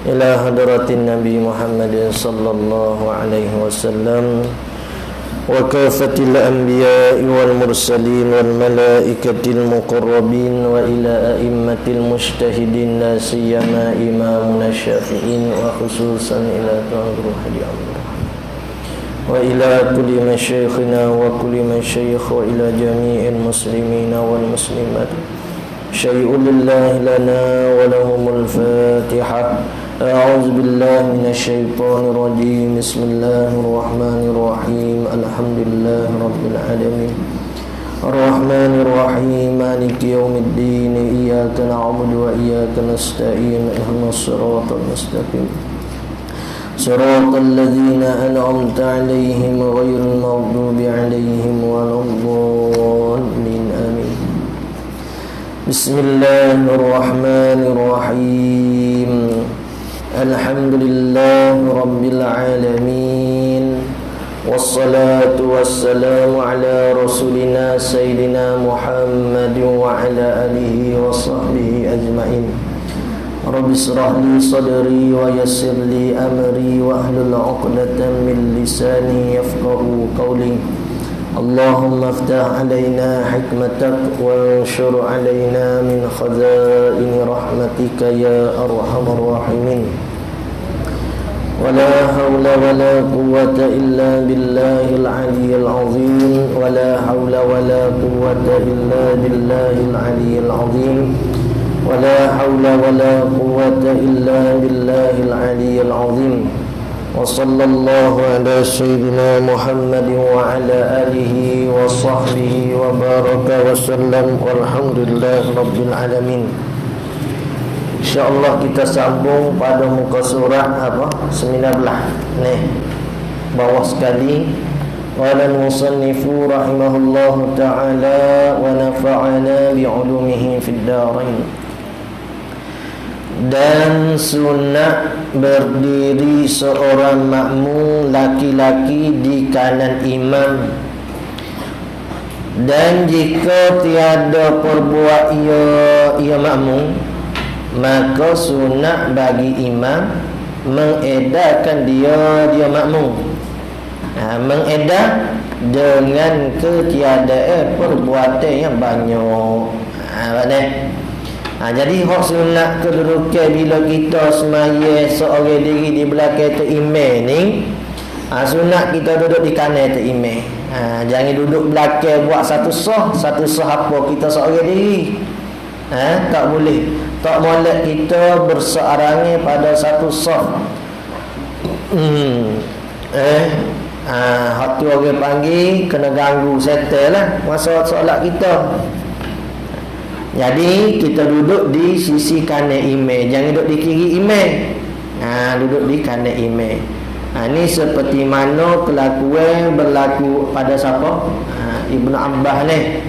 إلى حضرة النبي محمد صلى الله عليه وسلم وكافة الأنبياء والمرسلين والملائكة المقربين وإلى أئمة المجتهدين لا سيما إمامنا الشافعي وخصوصا إلى روح الله وإلى كل مشايخنا وكل مشايخ وإلى جميع المسلمين والمسلمات شيء لله لنا ولهم الفاتحة. أعوذ بالله من الشيطان الرجيم. بسم الله الرحمن الرحيم. الحمد لله رب العالمين الرحمن الرحيم مالك يوم الدين إياك نعبد وإياك نستعين اهدنا الصراط المستقيم صراط الذين أنعمت عليهم غير المغضوب عليهم ولا الضالين آمين. بسم الله الرحمن الرحيم. الحمد لله رب العالمين والصلاة والسلام على رسولنا سيدنا محمد وعلى آله وصحبه أجمعين. رب اشرح لي صدري ويسر لي أمري واحلل عقدة من لساني يفقهوا قولي. اللهم افتح علينا حكمتك وانشر علينا من خزائن رحمتك يا أرحم الراحمين. ولا حول ولا قوة إلا بالله العلي العظيم. ولا حول ولا قوة إلا بالله العلي العظيم. ولا حول ولا قوة إلا بالله العلي العظيم. وصلى الله على سيدنا محمد وعلى آله وصحبه وبارك وسلم والحمد لله رب العالمين. InsyaAllah kita sambung pada muka surat 19 nih, bawah sekali. Qala al-musannifu rahimahullahu ta'ala wa nafa'ana bi'ulumihi fid darain. Dan sunat berdiri seorang makmum laki-laki di kanan imam, dan jika tiada perbuat ia makmum, maka sunat bagi imam mengedarkan dia makmum. Mengedar dengan ketiadaan perbuatan yang banyak. Jadi hak sunat kedudukan bila kita semaya seorang diri di belakang tu imam ni, sunat kita duduk di kanan tu imam. Jangan duduk belakang buat satu sah apa kita seorang diri. Tak boleh. Tak molek kita bersearangan pada satu sah. Hati orang panggil kena ganggu setel lah masa solat kita. Jadi kita duduk di sisi kanan imam, jangan duduk di kiri imam. Duduk di kanan imam. Ini seperti mana kelakuan berlaku pada siapa? Ibnu Abbas ni.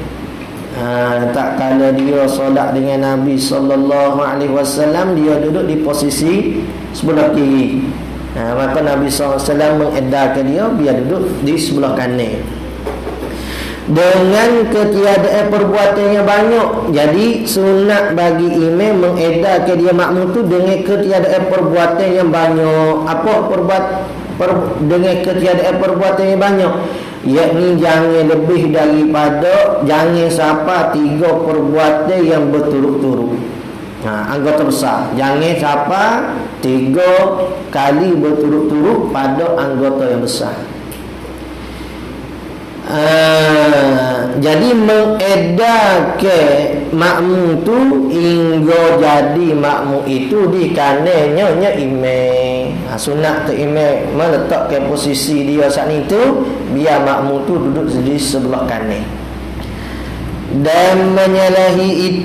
Tak kala dia solat dengan Nabi sallallahu alaihi wasallam, dia duduk di posisi sebelah kiri. Maka Nabi sallallahu alaihi wasallam mengedarkan dia biar duduk di sebelah kanan. Dengan ketiadaan perbuatan yang banyak, jadi sunat bagi imam mengedarkan dia makmum tu dengan ketiadaan perbuatan yang banyak. Apa dengan ketiadaan perbuatan yang banyak? Yakni jangan lebih daripada, jangan sampai 3 perbuatan yang berturut-turut. Anggota besar, jangan sampai 3 kali berturut-turut pada anggota yang besar. Jadi mengedarkan makmum tu hingga jadi makmum itu di kanannya imam. Sunat tu imam meletakkan posisi dia saat itu biar makmum tu duduk di sebelah kanan. Dan menyalahi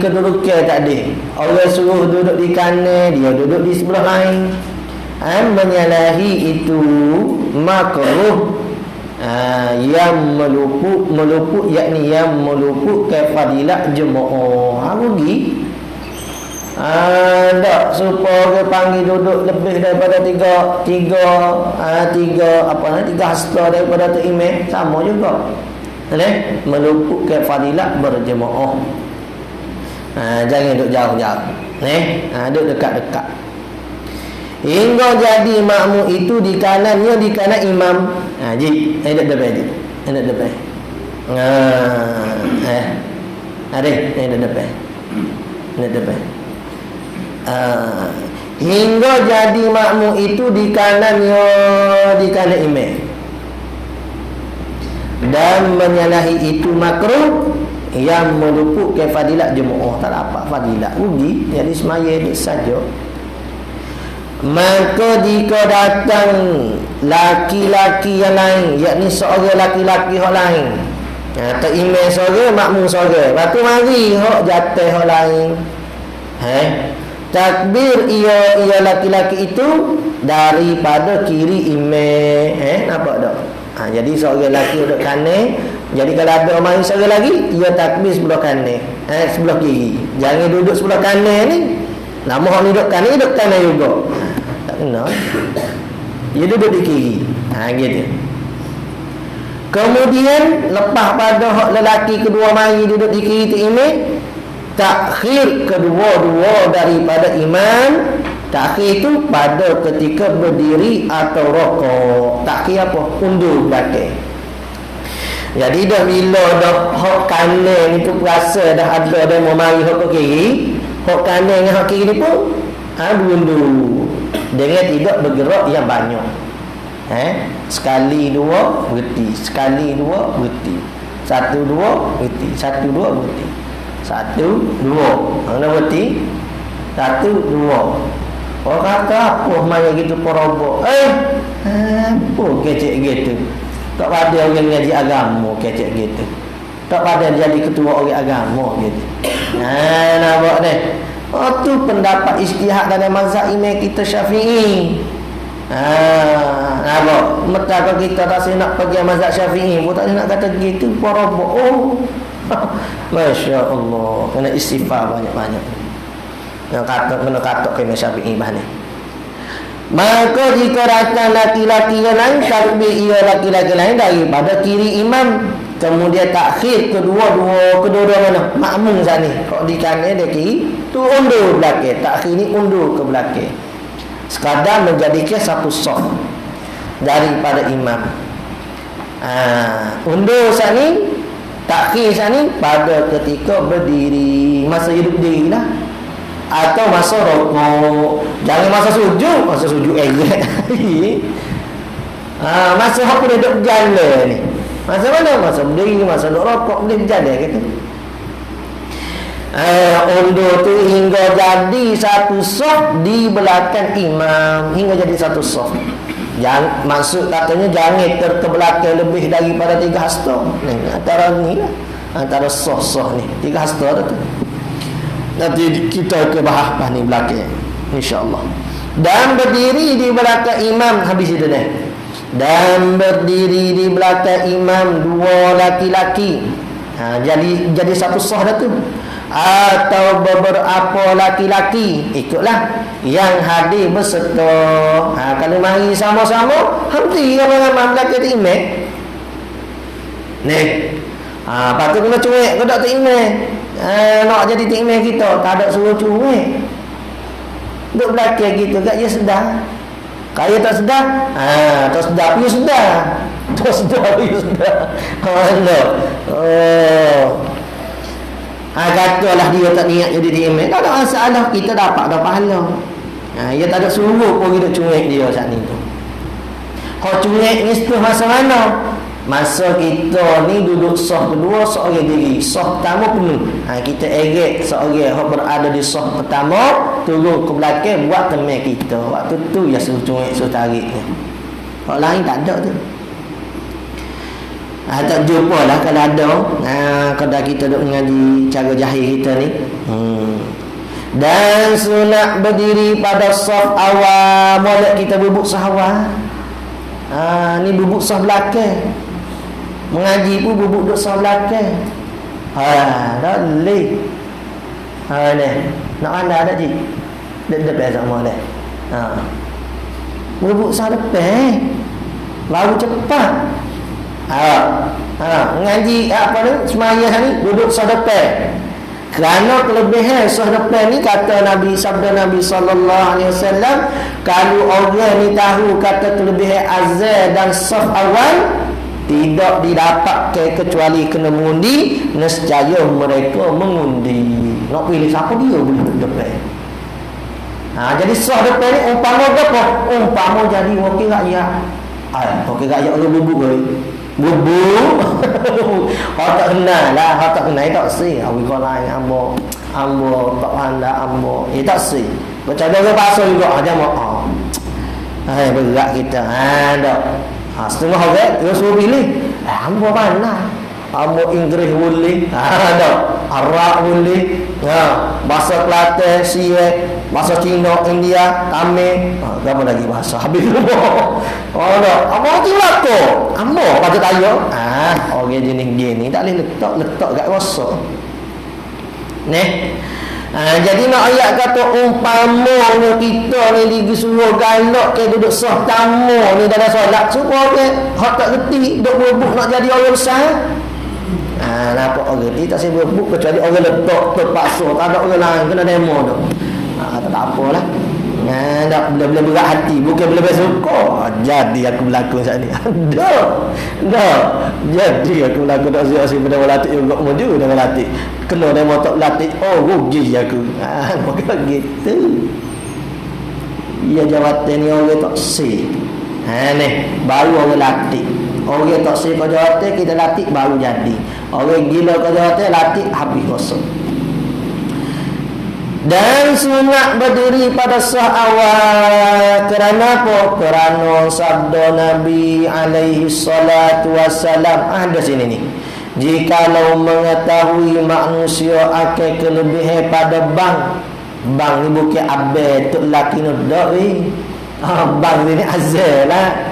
kedudukan tadi. Orang suruh duduk di kanan, dia duduk di sebelah lain. Menyalahi itu makruh. Yang meluput yakni yang meluputkan fadilat jemaah. Rugi. Tak supaya orang panggil duduk lebih daripada tiga hasta daripada tu imam, sama juga. Meluputkan fadilat berjemaah. Jangan duduk jauh-jauh. Duduk dekat-dekat. Hingga jadi makmum itu di kanannya, di kanan imam. Ji, ada depan ji. Ada depan. Ada depan. Ada depan. Hingga jadi makmum itu di kanannya, di kanan imam. Dan menyalahi itu makruh yang meluputkan fadilat jemaah. Tak dapat fadilat, rugi. Jadi semaya dia saja. Maka jika datang laki-laki yang lain, yakni seorang laki-laki yang lain, atau imam seorang, makmum seorang, lepas tu mari hok jatuh yang lain, takbir ia laki-laki itu daripada kiri imam. Nampak tak? Jadi seorang lelaki duduk kanan. Jadi kalau ada orang seorang lagi, ia takbir sebelah kanan, sebelah kiri. Jangan duduk sebelah kanan ni. Lama orang duduk kanan juga. Tak kena. Dia duduk di kiri. Gitu. Kemudian lepas pada hak lelaki kedua mari duduk di kiri tu imam, takhir kedua-dua daripada imam. Takhir itu pada ketika berdiri atau rokok. Takhir apa? Undur belakang. Jadi dah bila dah hak kanan itu rasa dah ada dah mau mari hak kiri, hak kanan dengan hak kiri ni pun undur. Dengan tidak bergerak yang banyak. Sekali dua berhenti, sekali dua berhenti. Satu dua berhenti, satu dua berhenti. Satu dua. Mana berhenti? Satu dua. Orang kata apa maya gitu porobok. Apa kecek gitu. Tak pada orang ngaji agama kecek gitu. Tak pada jadi ketua orang agama gitu. Nampak ni. Tu pendapat ijtihad dalam mazhab imam kita Syafi'i. Nampak. Mereka kita rasa nak pergi mazhab Syafi'i pun tak nak kata gitu porobok. Masya Allah. Kena istighfar banyak-banyak. Yang kena kata kena Syafi'i bah ni. Maka jika datang laki-laki yang lain, takbir ia laki-laki lain daripada kiri imam, kemudian takhir kedua-dua mana? Makmum sana. Kalau di kanan dia kiri, tu undur belakang. Takhir ni undur ke belakang. Sekadar menjadikan satu soft daripada imam. Undur sana, takhir sana pada ketika berdiri, masa hidup diri lah. Atau masa rokok. Jangan masa sujud. Masa sujud masa apa dia duduk berjalan ni. Masa mana? Masa berdiri, masa duduk rokok, boleh berjalan kata. Undur tu hingga jadi satu soft di belakang imam. Hingga jadi satu soft. Maksud katanya jangan terbelakang lebih daripada 3 hasta. Antara ni lah. Antara soft ni 3 hasta tu. Nanti kita ke bahas ni belakang, insya-Allah. Dan berdiri di belakang imam, habis itu dah. Dan berdiri di belakang imam dua laki-laki. Jadi satu sah dah tu. Atau beberapa laki-laki, ikutlah yang hadir berserta. Kalau mari sama-sama, henti ramai-ramai belakang imam. Ni. Patut kena cuek ke tak imam. Nak jadi imam kita, tak ada suruh cuek. Duduk belakang kita kat dia sedar. Kaya tak sedar? Tak sedar pun sedar. Tak sedar pun sedar. Katalah dia tak niat jadi imam. Tak ada masalah, kita dapat dah pahala. Dia tak ada suruh pun kita cuek dia saat ni tu. Kau cuek ni setelah masa mana? Masa kita ni duduk sah kedua, seorang diri. Sah pertama penuh. Kita eret seorang yang berada di sah pertama, turun ke belakang buat teman kita. Waktu tu ya suruh cuek, suruh tariknya. Orang lain tak ada tu. Tak jumpa lah kalau ada. Kalau kita duduk mengaji cara jahil kita ni. Dan sunat berdiri pada saf awal. Mulai kita bubuk sah awal. Ni bubuk sah belakang. Mengaji pun bubuk duduk sah belakang. Dah boleh. Ni nak anda tak cik? Depan sama dah. Bubuk sah depan. Baru cepat. Mengaji apa ni? Semaya ni duduk sah depan. Kerana kelebihan sah depan ni, kata Nabi, sabda Nabi SAW, kalau orang ni tahu kata kelebihan azan dan saf awal, tidak didapatkan kecuali kena mengundi, nescaya mereka mengundi. Nak pilih siapa dia boleh depan. Jadi sah depan ni umpama apa? Umpama jadi wakil rakyat. Wakil rakyat orang bubuk ke? Bubuk. Hak tak kenal lah, hak tak kenal tak si. Awi kau lain ambo tak pandai ambo. Tak si. Macam ada orang pasal juga aja mau. Berat kita. Tak. Setengah orang dia suruh pilih. Ambo pandai. Ambo Inggeris boleh. Tak. Arab boleh. Bahasa Kelantan, Siak, bahasa Cina, India, Tamil, apa lagi bahasa habis semua. Tak. Ambo hati belaka. Ambo pada tanya. Orang jenis gini tak boleh letak kat rasa. Jadi nak ayat kata umpamanya kita ni disuruh galak ke duduk sah tamu ni dalam solat, supaya ke hak tak reti duk berebut nak jadi orang besar. Nampak orang reti tak saya berebut kecuali orang letak terpaksa, tak ada orang lain kena demo tu. Tak apalah. Tak boleh berat hati, bukan boleh suka. Jadi aku berlakon saat ni. Jadi aku berlakon tak siap-siap pada melatih juga maju dah melatih. Kena demo tak melatih. Rugi aku. Bukan gitu. Ya jawatan ni orang tak si. Baru orang latih. Orang tak si kau jawatan kita latih baru jadi. Orang gila kau jawatan latih habis kosong. Dan sunat berdiri pada sah awal. Kerana apa? Kerana sabda Nabi alaihi salatu wassalam ada sini ni. Jikalau mengetahui manusia akan kelebihan pada bang ni bukan abel tu laki nak bang ni azal lah.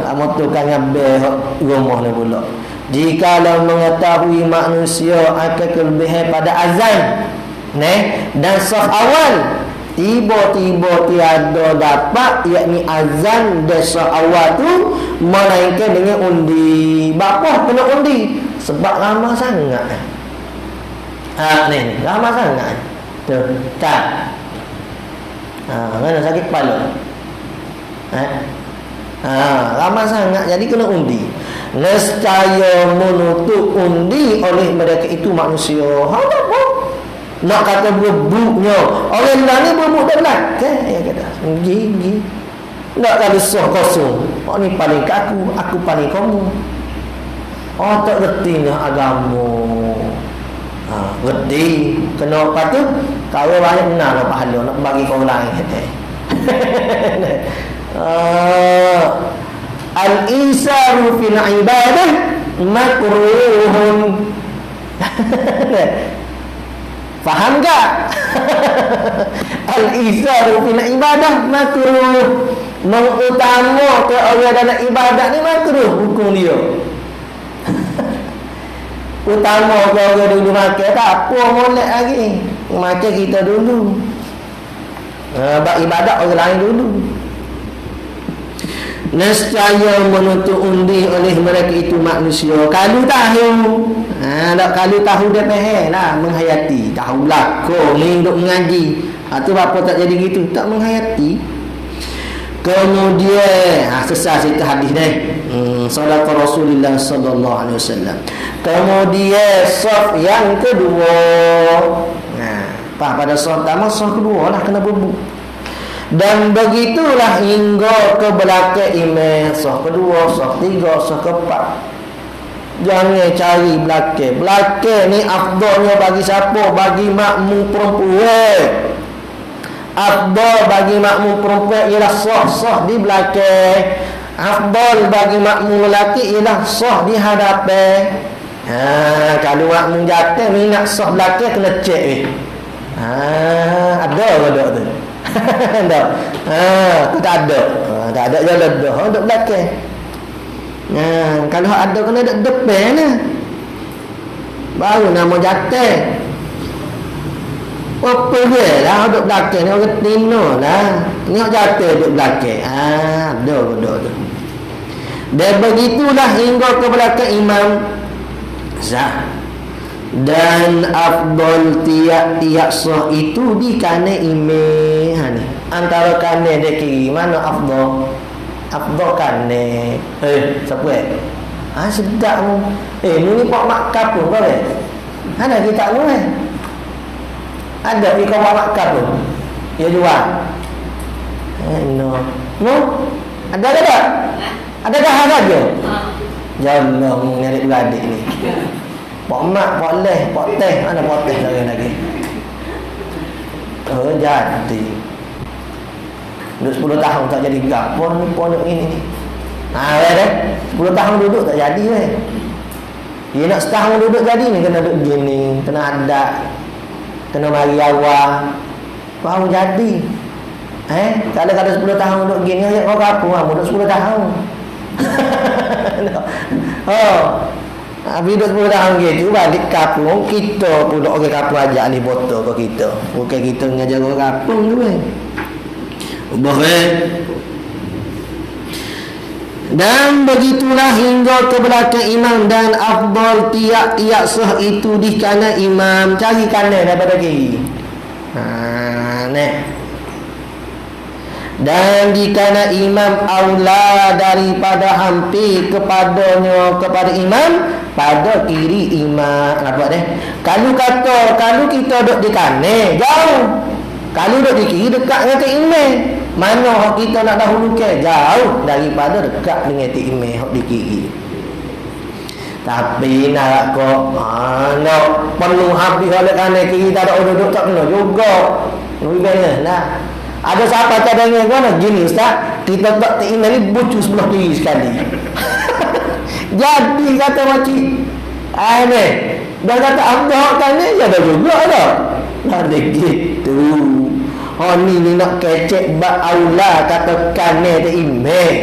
Lama tu kan abel rumah ni pula. Jikalau mengetahui manusia akan kelebihan pada azan dan saf awal, tiba-tiba tiada dapat, yakni azan dan saf awal tu melainkan dengan undi. Bapa kena undi sebab lama sangat. Ni lama sangat tu tak. Mana sakit kepala. Lama sangat jadi kena undi. Nescaya menutup undi oleh mereka itu manusia. Tak apa. Nak kata berebutnya orang lain ni berebut dah belakang. Kata gigi. Nak kata sah kosong. Ni paling ke aku paling kamu. Tak reti nak agama. Reti. Kena apa tu? Kalau banyak benar lah pahala nak bagi kau lain. Al-isaru fil ibadah makruhun. Faham tak? Al-isaru fil ibadah makruh. Mengutama ke orang dalam ibadat ni makruh hukum dia. Utama ke orang dulu makan tak apa molek lagi. Makan kita dulu. Buat ibadat orang lain dulu. Nescaya menuntut undi oleh mereka itu manusia. Kalau tahu, kalau tahu dia faham lah menghayati. Tahu belakang ni duk mengaji. Tu apa tak jadi gitu? Tak menghayati. Kemudian sesat cerita hadis ni. Saudara Rasulullah sallallahu alaihi wasallam. Kemudian saf yang kedua. Pada saf pertama, saf kedua lah kena berbuk. Dan begitulah hingga ke belakang imam. Saf kedua, saf tiga, saf keempat. Jangan cari belakang. Belakang ni afdalnya bagi siapa? Bagi makmum perempuan. Afdal bagi makmum perempuan ialah sah di belakang. Afdal bagi makmum lelaki ialah sah di hadapan. Kalau makmum jatuh ni nak sah belakang kena cek. Ada tu. Tak. Tak ada. Tak ada jalan dah. Duduk belakang. Kalau ada kena duduk depan lah. Baru nama jatuh. Apa dia lah duduk belakang ni orang tino lah. Ni orang jatuh duduk belakang. Ada tu. Dan begitulah hingga ke belakang imam. Sah. Dan afdal tiap-tiap sah itu di kanan imam. Ha ni. Antara kanan dan kiri mana afdal? Afdal kanan. Siapa sedap mu. Ni pak makkah pun boleh. Ada kita lu Ada di kau pak makkah pun. Ya jual. No. Ada tak? Ada dah harga. Jangan nyari beradik ni. Pak mak, pak leh, pak teh, mana pak teh lagi. Jadi. Duduk 10 tahun tak jadi gapo ni pondok ini. Dah 10 tahun duduk tak jadi weh. Dia nak setahun duduk jadi ni kena duduk gini, kena ada, kena mari awal. Baru jadi. Kalau 10 tahun duduk gini ayat kau kapu duduk 10 tahun. Habis duduk 10 tahun gitu balik kampung kita pula orang kampung ajak ni botol ke kita. Bukan kita ngajar orang kampung tu Dan begitulah hingga ke belakang imam dan afdal tiap-tiap sah itu di kanan imam. Cari kanan daripada kiri. Dan di kanan imam aula daripada hampir kepada imam pada kiri imam. Nampak deh? Kalau kita duduk di kanan jauh. Kalau duduk di kiri dekat dengan ke imam. Mana hak kita nak dahulu ke? Jauh daripada dekat dengan ti imam hak di kiri. Tapi nak kok nak perlu habis oleh kanan kiri tak ada duduk tak kena juga. Nah, ada siapa cadangnya kan gini ustaz, kita tak imam ni bucu sebelah kiri sekali. Jadi kata makcik ni dah kata abdah kan ni ada juga dah. Ada gitu. Ni nak kecek bak aula kata kanan te imam.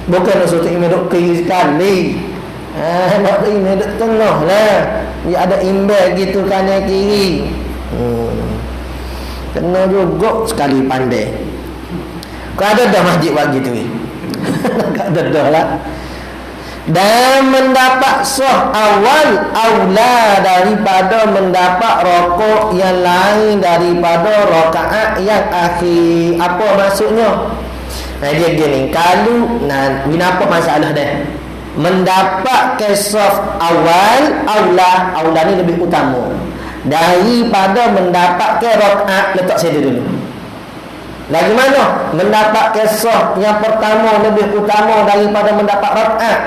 Bukan maksud imam duk kiri sekali. Nak imam duk tengah lah. Dia ada imbang gitu kanan kiri. Kena juga sekali pandai. Kau ada dah masjid buat gitu ni. Kau ada dah lah. Dan mendapat sah awal aula daripada mendapat rokok yang lain daripada rakaat yang akhir. Apa maksudnya? Dia gini, kalau kenapa masalah dia? Mendapat kesaf awal aula ni lebih utama daripada mendapat ke rakaat. Letak saya dulu. Lagi mana? Mendapat kesah yang pertama lebih utama daripada mendapat rakaat.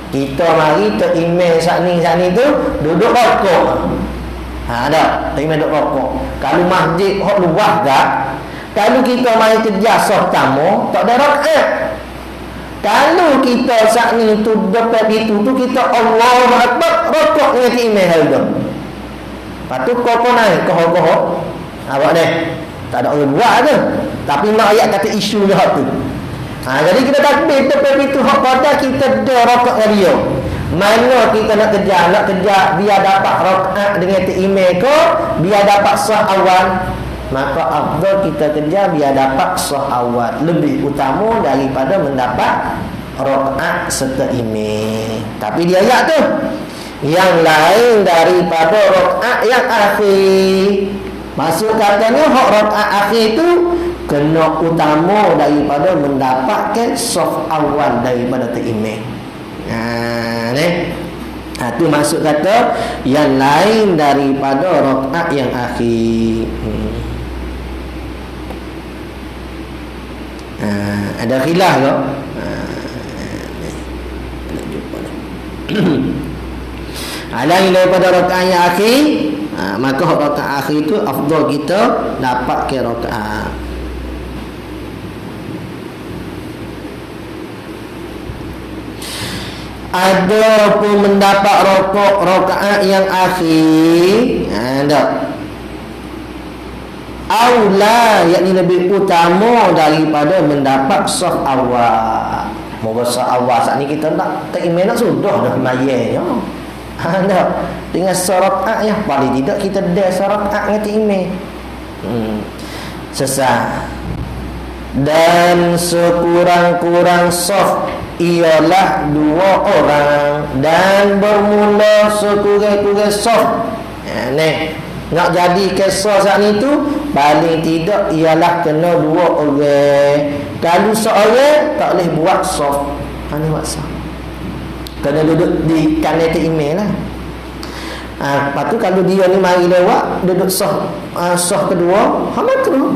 Kita mari ke imam saat ni tu duduk rokok. Ada imam duduk rokok. Kalau masjid hok luah gak, kalau kita mari kerja sah tamu tak ada rakaat. Kalau kita saat ni tu depan itu tu kita Allahu Akbar rokok dengan imam halda. Patu kau naik koh-koh. Awak ni tak ada orang buat tu. Tapi nak ayat kata isunya hak tu. Jadi kita takbir depan pintu hak pada kita dah rakaat dengan dia. Mana kita nak kerja biar dapat rakaat dengan imam ke, biar dapat sah awal. Maka afdal kita kerja biar dapat sah awal, lebih utama daripada mendapat rakaat serta imam. Tapi dia ayat tu yang lain daripada rakaat yang akhir. Maksud katanya hak rakaat akhir tu kena utama daripada mendapatkan saf awal daripada imam. Itu maksud kata yang lain daripada rakaat yang akhir. Ada khilaf ke? Lain daripada rakaat yang akhir, maka rakaat akhir itu afdal kita dapat ke rakaat. Ada pun mendapat rakaat yang akhir, ada aula, yakni lebih utama daripada mendapat saf awal. Moga saf awal saat ni kita nak imam nak sudah dah mayanya. Ada dengan rakaat yang paling tidak kita dah rakaat dengan imam. Sesat. Dan sekurang-kurang saf ialah 2 orang dan bermula sekurang-kurang saf. Nak jadi kisah saat ni tu paling tidak ialah kena dua orang. Kalau seorang tak boleh buat soft. Mana buat soft? Kena duduk di kanan email lah. Lepas tu kalau dia ni mari lewat duduk soft kedua, makruh.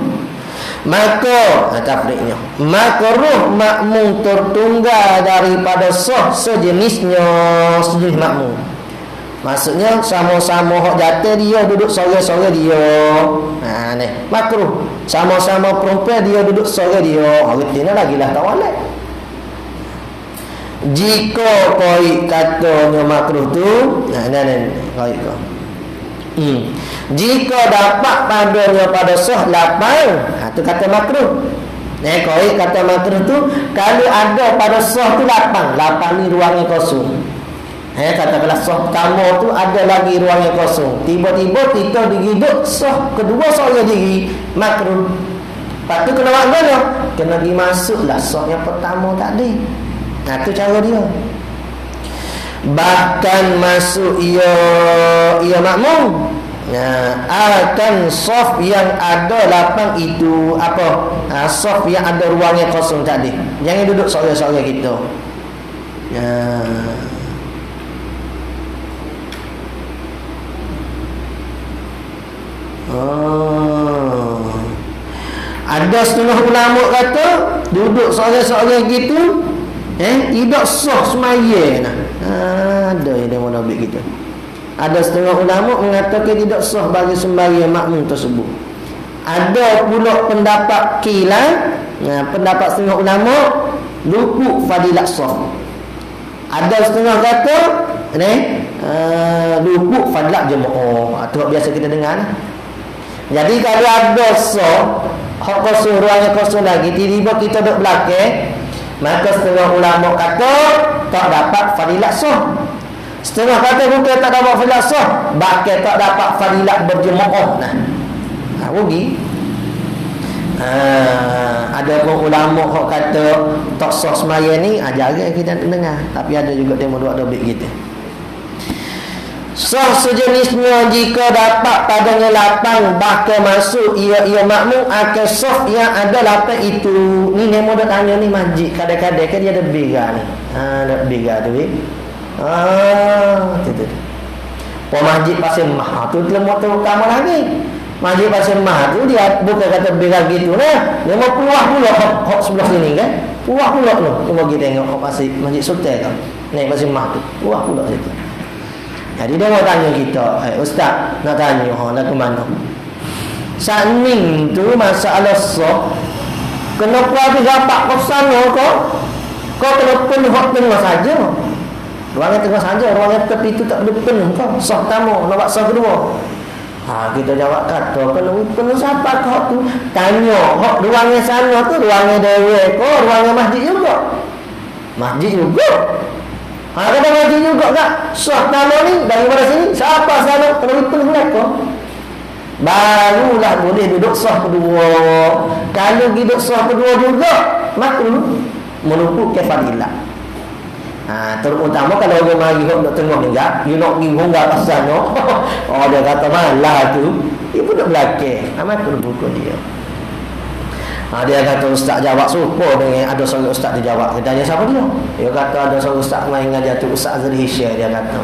Maka tafriqnya makruh makmum tertunggal daripada soft sejenis makmum. Maksudnya sama-sama hak jatuh dia duduk sore-sore dia. Ni makruh. Sama-sama perempuan dia duduk sore dia. Artinya lagilah tawalek. Jika koi katanya makruh tu, koi kau. Jika dapat padanya pada sah lapang, tu kata makruh. Koi kata makruh tu kalau ada pada sah tu lapang ni ruangnya kosong. Katakanlah sah pertama tu ada lagi ruangnya kosong. Tiba-tiba kita digiduk sah kedua saya diri makruh. Lepas tu kena buat mana? Kena pergi masuklah sah yang pertama tadi. Tu cara dia. Bahkan masuk ia makmum. Akan saf yang ada lapang itu apa? Saf yang ada ruangnya kosong tadi. Jangan duduk sore-sore kita. Ada setengah ulama kata duduk sore-sore gitu tidak sah semaya. Ada yang mau nabi kita. Ada setengah ulama mengatakan tidak sah bagi sembahyang makmum tersebut. Ada pula pendapat kilan, pendapat setengah ulama luput fadilat sah. Ada setengah kata luput fadilat jemaah. Itu biasa kita dengar. Jadi kalau ada sah hak kosong ruangnya kosong lagi, tiba-tiba kita duduk belakang, maka setengah ulama kata tak dapat fadilat sah. Setengah kata bukan tak dapat fadilat sah, bahkan tak dapat fadilat berjemaah. Rugi. Ada pun ulama hak kata tak sah semaya ni, jarang kita dengar. Tapi ada juga demo dua dobit kita. Sah sejenisnya jika dapat padanya lapang, bahkan masuk ia makmum akan sah yang ada lapang itu. Ni nemo dah tanya ni masjid kadang-kadang kan dia ada bega ni. Ada bega tu. Tu. Masjid Pasir Mah tu lemah tu utama lagi. Masjid Pasir Mah tu dia bukan kata bega gitu lah. Dia mau peluah pula hok sebelah sini kan. Peluah pula tu. Cuba kita tengok Pasir Masjid Sultan tu. Ni Pasir Mah tu. Peluah pula situ. Jadi dia mau tanya kita, ustaz nak tanya nak ke mana? Saat ni tu masalah sah. Kenapa aku dapat ke sana kau? Kau kena penuh tengah saja. Ruangnya tengah saja, ruangnya tepi itu tak boleh penuh kau. Sah pertama, nak buat sah kedua. Kita jawab kata, kena penuh siapa kau tu? Tanya, ruangnya sana tu ruangnya dewa kau, ruangnya masjid juga. Masjid juga. Kata masjid juga tak? Sah pertama ni daripada sini, siapa sana? Kena penuh mereka. Barulah boleh duduk sah kedua. Kalau duduk sah kedua juga, makruh meluput kefadilah. Terutama kalau orang mari duduk tengah enggak, you nak pergi enggak ke sana. Dia kata malah tu, dia pun duduk belakang. Makruh buku dia. Dia kata ustaz jawab supo dengan ada seorang ustaz dia jawab. Kita tanya siapa dia? Dia kata ada seorang ustaz main ngajar tu Ustaz Azri Hisham dia kata.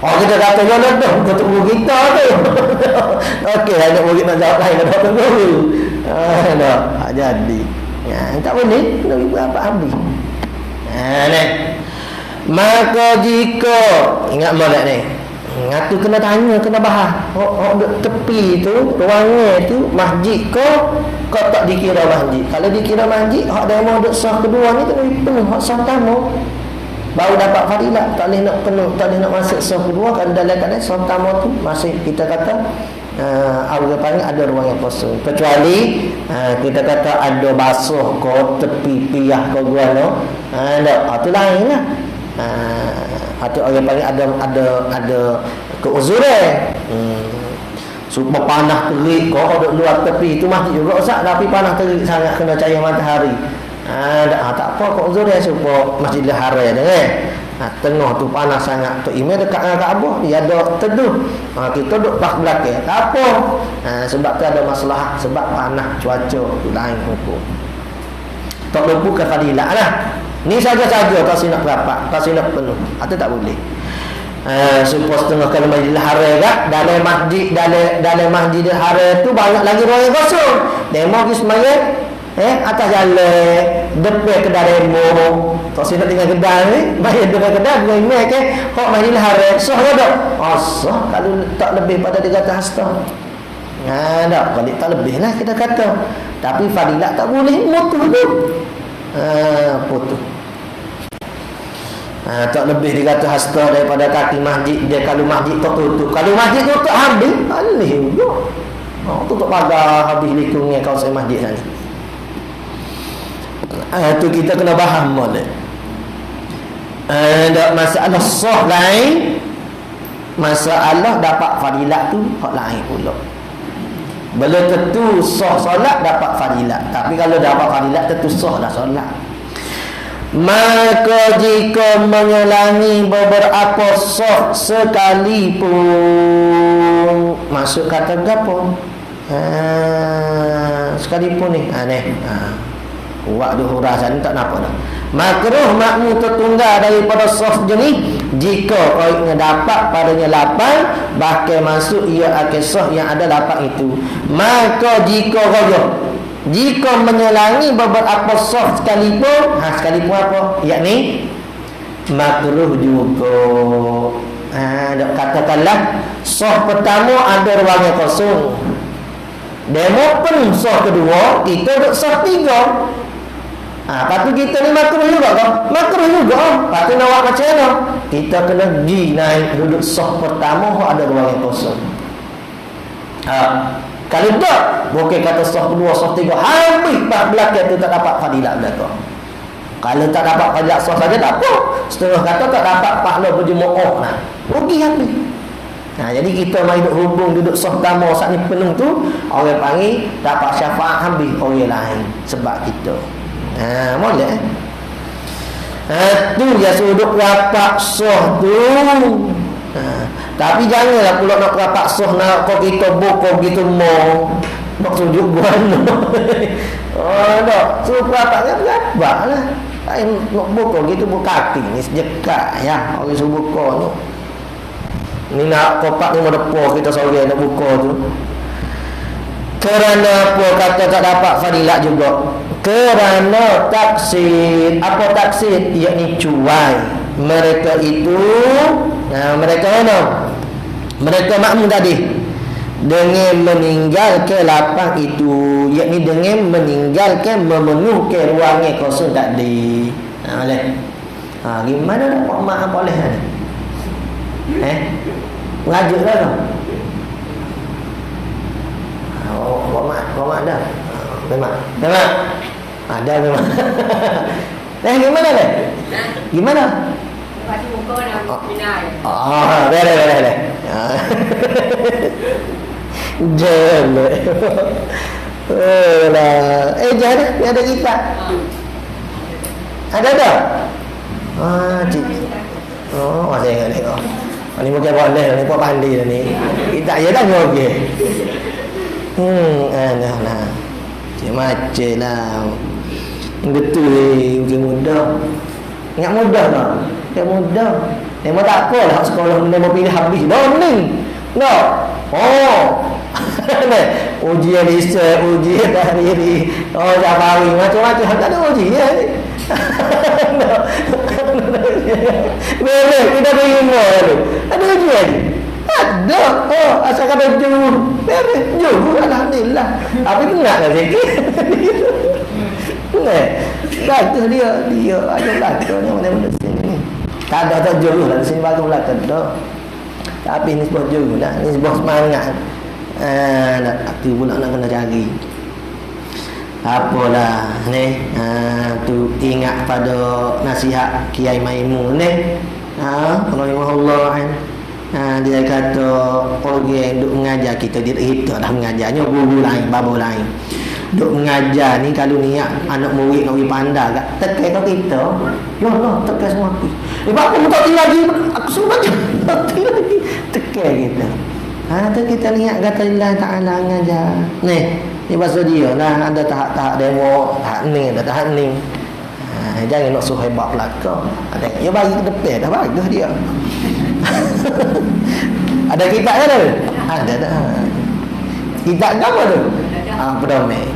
Kita kata ya dah untuk guru kita tu. Okey, ada murid nak jawab lain ada guru. Jadi. Tak boleh nak apa habis. Maka jika ingat molek ni. Ngatu kena tanya, kena bahas. Duk tepi tu, ruangnya tu masjid kau tak dikira masjid. Kalau dikira masjid, hak dia mau duk sah kedua ni kena penuh hak sah pertama. Baru dapat fadilat. Tak boleh nak penuh, tak boleh nak masuk sah kedua kalau dalam keadaan sah pertama tu masih kita kata awal panggil ada ruang yang kosong. Kecuali kita kata ada basuh kau tepi piyah kau gua no. Tu lain lah. Atau orang panggil ada keuzuran. Supaya panah terik kau duduk luar tepi itu masjid juga usah, tapi panah terik sangat kena cahaya matahari. Tak apa keuzuran supaya Masjidil Haram Tengah tu panas sangat. Tok Imam dekat dengan Kaabah, dia ada teduh. Kita duduk pas belakang. Tak apa. Sebab tu ada masalah, sebab panas cuaca tu lain hukum. Tak lupa ke fadilah lah. Ni saja-saja tak sinak berapa, tak sinak penuh. Atau tak boleh. Supaya setengah kalau majlis haram kat dalam masjid haram tu banyak lagi orang yang kosong. Demo pergi semayang atas jalan depan kedai demo. Tak sinak tinggal kedai ni, bayar depan kedai dengan imam ke hok majlis haram sah ke tak? Sah kalau tak lebih pada 300 hasta. Tak, kalau tak lebih lah kita kata. Tapi fadilat tak boleh mutu tu. Putus. Tak lebih 300 hasta daripada kaki masjid dia. Kalau masjid tak tutup, kalau masjid tutup habis alih juga. Tutup pagar habis likungnya kawasan masjid sana. Tu kita kena faham boleh. Ada masalah sah lain, masalah dapat fadilat tu hak lain pula. Belum tentu sah solat dapat fadilat, tapi kalau dapat fadilat tentu sah dah solat. Maka jika mengulangi beberapa sah sekalipun, masuk kata gapo? Sekalipun ni. Buat dua huruf sana tak nampak dah. Makruh makmum tertunggal daripada saf jenis jika orang dapat padanya 8, bahkan masuk ia akan saf yang ada 8 itu. Maka jika menyelangi beberapa saf sekalipun, sekalipun apa? Yakni makruh juga. Katakanlah saf pertama ada ruang yang kosong. Demo penuh saf kedua, kita duduk saf 3. Lepas tu kita ni makruh juga kan? Makruh juga. Lepas tu nak buat macam mana? Kita kena pergi naik duduk saf pertama ada ruang yang kosong. Kalau tak, bukan kata saf kedua, saf 3 habis pas belakang tu tak dapat fadilat belakang. Kalau tak dapat fadilat saf saja tak apa. Setengah kata tak dapat pahala berjemaah. Rugi habis. Jadi kita mai duduk hubung duduk saf pertama saat ni penuh tu, orang panggil dapat syafaat habis orang lain sebab kita. Boleh. Tu dia sudut rapat sah tu. Tapi janganlah pula nak rapat sah nak kau kita bokong gitu mau nak sujud buana. Tak. Suruh rapatnya berapa lah. Nak bokong gitu buka kaki ni sejekat ya. Orang suruh bokong tu. Ni nak kopak ni mau depa kita sore nak buka tu. Kerana apa kata tak dapat fadilat juga? Kerana taksir. Apa taksir? Iaitu cuai. Mereka itu mereka mana? Mereka makmum tadi dengan meninggalkan lapang itu, iaitu dengan meninggalkan memenuhkan ruangnya kosong tadi. Boleh. Gimana nak buat mak boleh ni? Mengajuk dah tu. Buat mak dah. Memang. Ada memang. Gimana dah? Gimana? Pasti muka nak pindah. Boleh. Jangan. Jangan ada kita. Ada tak? Cik. Saya ingat tengok. Ni mungkin boleh, ni buat pandai dah ni. Kita je dah okey. Nah. Macam lah. Betul mungkin mudah. Ingat mudah tak? Ingat mudah. Memang tak apalah sekolah memang pilih habis. Ni. Ujian lisan, ujian tahriri, Jafari, macam-macam tak ada ujian ni. Boleh, kita terima tu. Ada ujian ni. Ada. Asal kata juru. Juru alhamdulillah. Tapi nak lah sikit. Kata dia ada belakang ni mana-mana sini. Tak ada juru lah sini bagus belakang dah. Tapi ni sebuah juru lah. Ni sebuah semangat. Aku pula nak kena cari. Apalah ni. Tu ingat pada nasihat Kiai Maimun ni. Rahimahullah kan. Dia kata orang yang duk mengajar kita dah mengajarnya guru lain, babo lain. duk mengajar ni kalau niat anak murid nak pergi pandai kat tekan kat kita. Ya Allah, tekan semua habis. Pak aku tak tinggal lagi. Aku suruh baca. Tak tinggal lagi. Tekan kita. Tu kita lihat kata Allah Ta'ala ngajar. Ni bahasa dia lah. Ada tahap-tahap demo, tahap ni, ada tahap ni. Jangan nak suruh hebat belakang. Ya bagi ke depan dah bagus dia. Ada kitab kan tu? Ada tak? Kitab apa tu? Pedoman.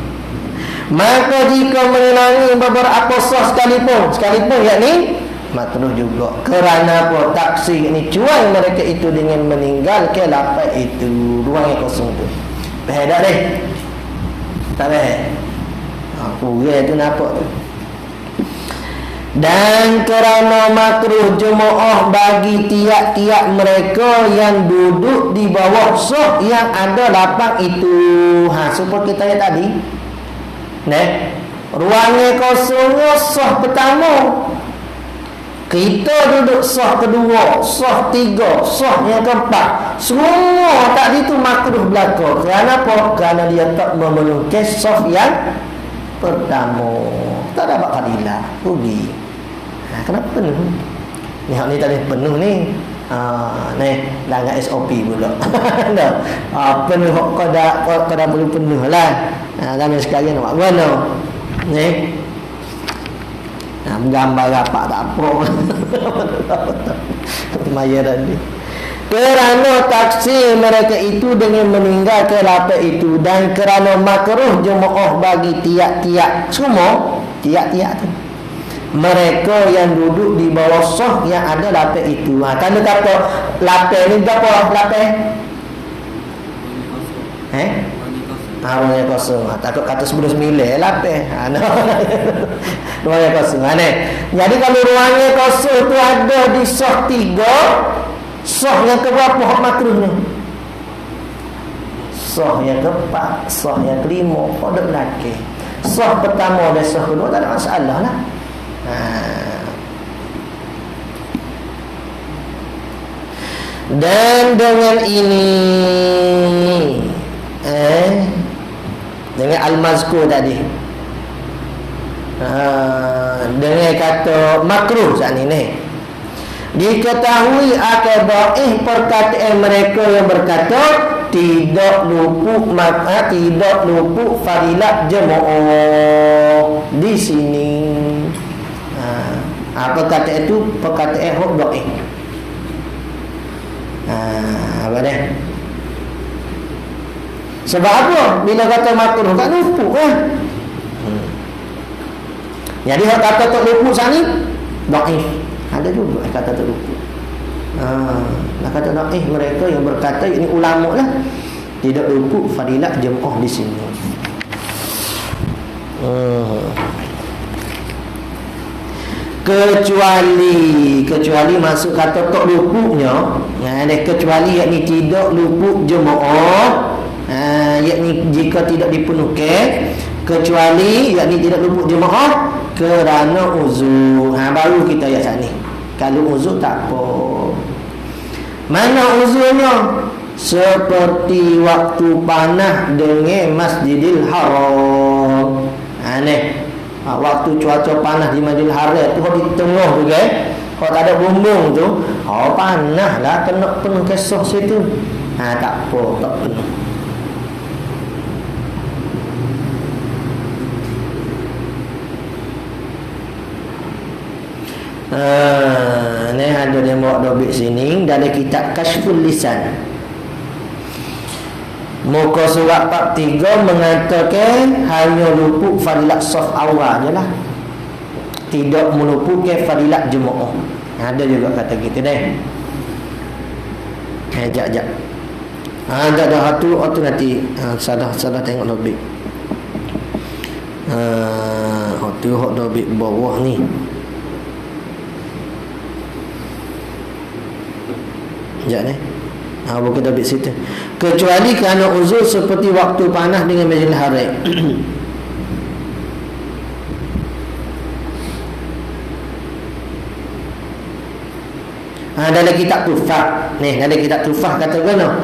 Maka jika mengenangi beberapa sah sekalipun yakni makruh juga. Kerana apa? Taksir ni cuai mereka itu dengan meninggalkan lapan itu. Ruang yang kosong tu. Faham tak deh? Tak faham? Kurang tu nampak tu. Dan kerana makruh jemaah bagi tiap-tiap mereka yang duduk di bawah sah yang ada lapang itu. Seperti kita lihat tadi. Ruangnya kosongnya sah pertama. Kita duduk sah kedua, sah tiga, sah yang keempat. Semua tadi tu makruh belaka. Kerana apa? Kerana dia tak memenuhi sah yang pertama. Tak dapat fadilah. Rugi. Kenapa penuh? Ni hak ni tadi penuh ni. Ni langgar SOP pula. Penuh kau dah perlu penuh lah. Zaman sekarang nak buat mana? Ni gambar rapat tak apa. Mayaran dia. Kerana taksir mereka itu dengan meninggalkan lapan itu. Dan kerana makruh jemaah bagi tiap-tiap. Semua tiap-tiap tu. Mereka yang duduk di bawah sah yang ada lapan itu. Kalau kata lapan ni berapa lapan? Ruangnya kosong. Takut kata 10-9 lapan. Ruangnya kosong. Jadi kalau ruangnya kosong tu ada di sah 3, sah yang keberapa hak makruhnya? Sah yang keempat, sah yang kelima, pada belakang. Sah pertama dan sah kedua tak ada masalah lah. Dan dengan ini dengan al-mazkur tadi dengan kata makruh saat ini diketahui akan perkataan mereka yang berkata tidak luput fadilat jemaah di sini. Perkataan itu perkataan hok dhaif. Apa dah? Sebab apa? Bila kata makruh tak luput kan? Jadi hak kata tak luput sana dhaif. Ada juga kata tak luput. Nak kata dhaif mereka yang berkata ini ulama lah tidak luput fadilat jemaah di sini. Kecuali masuk kata tak luputnya, ada kecuali yakni tidak luput jemaah, yakni jika tidak dipenuhkan, kecuali yakni tidak luput jemaah kerana uzur. Baru kita ayat saat ni. Kalau uzur tak apa. Mana uzurnya? Seperti waktu panas dengan Masjidil Haram. Waktu cuaca panas di Masjidil Haram tu di tengah tu kan. Kalau tak ada bumbung tu, panas lah kena penuh kesah situ. Tak apa, tak penuh. Ni ada yang bawa dobit sini dalam kitab Kashful Lisan. Muka surat 43 mengatakan hanya luput fadilat saf awal je lah, tidak meluputkan fadilat jemaah. Ada juga kata gitu deh. Jap. Ada tu nanti salah tengok dobit. Tu hak dobit bawah ni. Sekejap ni. Bukan dobit situ. Kecuali kerana uzur seperti waktu panas dengan Masjidil Haram. Dalam kitab Tufah. Dalam kitab Tufah kata kena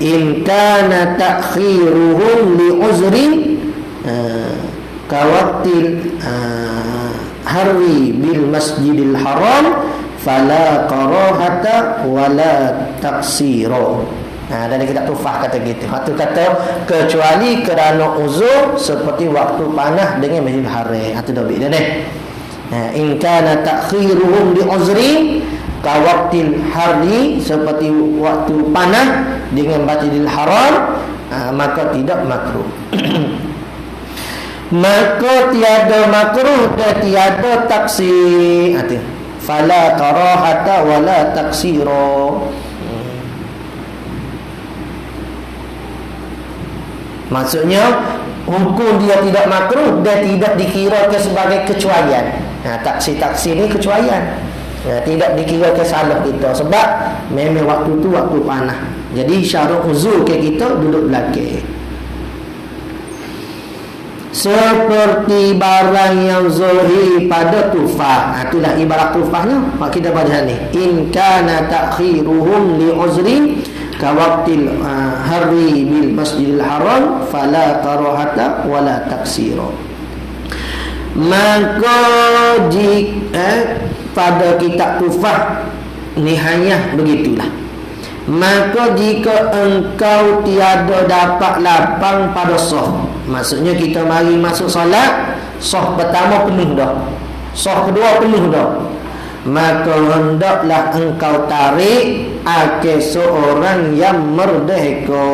in kana ta'khiruhum li uzrin kawaktil harwi bil masjidil haram fala qarahata wala taksiro. Dan kita tufah kata gitu. Waktu kata kecuali kerana uzur seperti waktu panah dengan masjidil haram. Itu dah beda dah. In kana ta'khiruhum li uzri kawaktil harri seperti waktu panah dengan masjidil haram, maka tidak makruh. Maka tiada makruh dan tiada taksir. Fala karahata wala taksiro. Maksudnya hukum dia tidak makruh dan tidak dikirakan sebagai kecuaian. Taksir ni kecuaian. Tidak dikira ke salah kita sebab memang waktu tu waktu panah. Jadi syarat uzur ke kita duduk belakang. Seperti barang yang zuhir pada tufah. Itulah ibarat tufahnya. Mak kita baca ni. In kana ta'khiruhum li uzri ka waqtil harri bil masjidil haram fala karahata wala taksira. Maka jika pada kitab tufah nihayah begitulah. Maka jika engkau tiada dapat lapang pada sah, maksudnya kita mari masuk solat, sah pertama penuh dah, sah kedua penuh dah, maka hendaklah engkau tarik akil seorang yang merdeka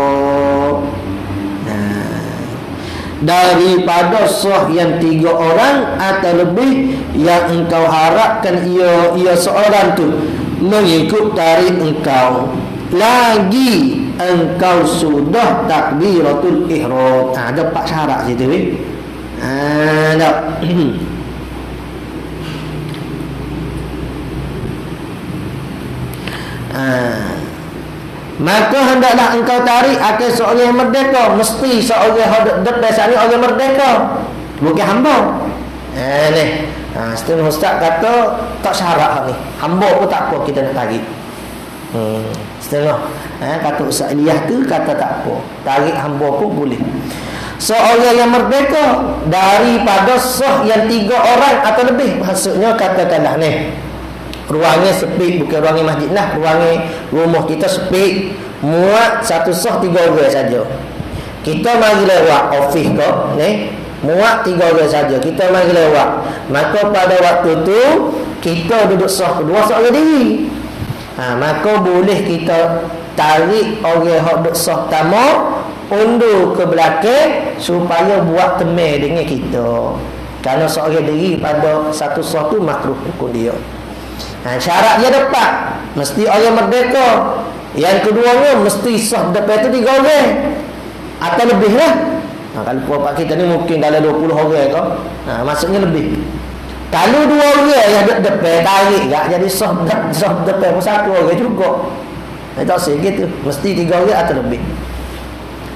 daripada sah yang 3 orang atau lebih yang engkau harapkan ia seorang tu mengikut tarik engkau lagi engkau sudah takbiratul ihram. Ada 4 syarat situ ada. Maka hendaklah engkau tarik akan seorang yang merdeka. Mesti seorang depan ni orang merdeka, bukan hamba. Setengah ustaz kata tak syarat ni, hamba pun tak apa kita nak tarik. Setengah kata Ustaz Iliyah tu kata tak apa, tarik hamba pun boleh. Seorang yang merdeka daripada sah yang 3 orang atau lebih. Maksudnya katakanlah ni ruangnya sempit, bukan ruangnya masjid lah, ruangnya rumah kita sempit, muat satu sah 3 orang saja. Kita mari lewat office ke ni, muat 3 orang saja, kita mari lewat. Maka pada waktu tu kita duduk sah kedua seorang diri. Maka boleh kita tarik orang yang duduk sah pertama undur ke belakang supaya buat temai dengan kita. Kerana seorang diri pada satu sah tu makruh hukum dia. Syarat dia dapat mesti orang merdeka. Yang keduanya mesti sah depan tu 3 orang atau lebih lah. Kalau puak kita ni mungkin dalam 20 orang ke, maksudnya lebih. Kalau 2 orang yang depan tarik tak jadi sah depan pun 1 orang juga. Tak sikit tu mesti 3 orang atau lebih.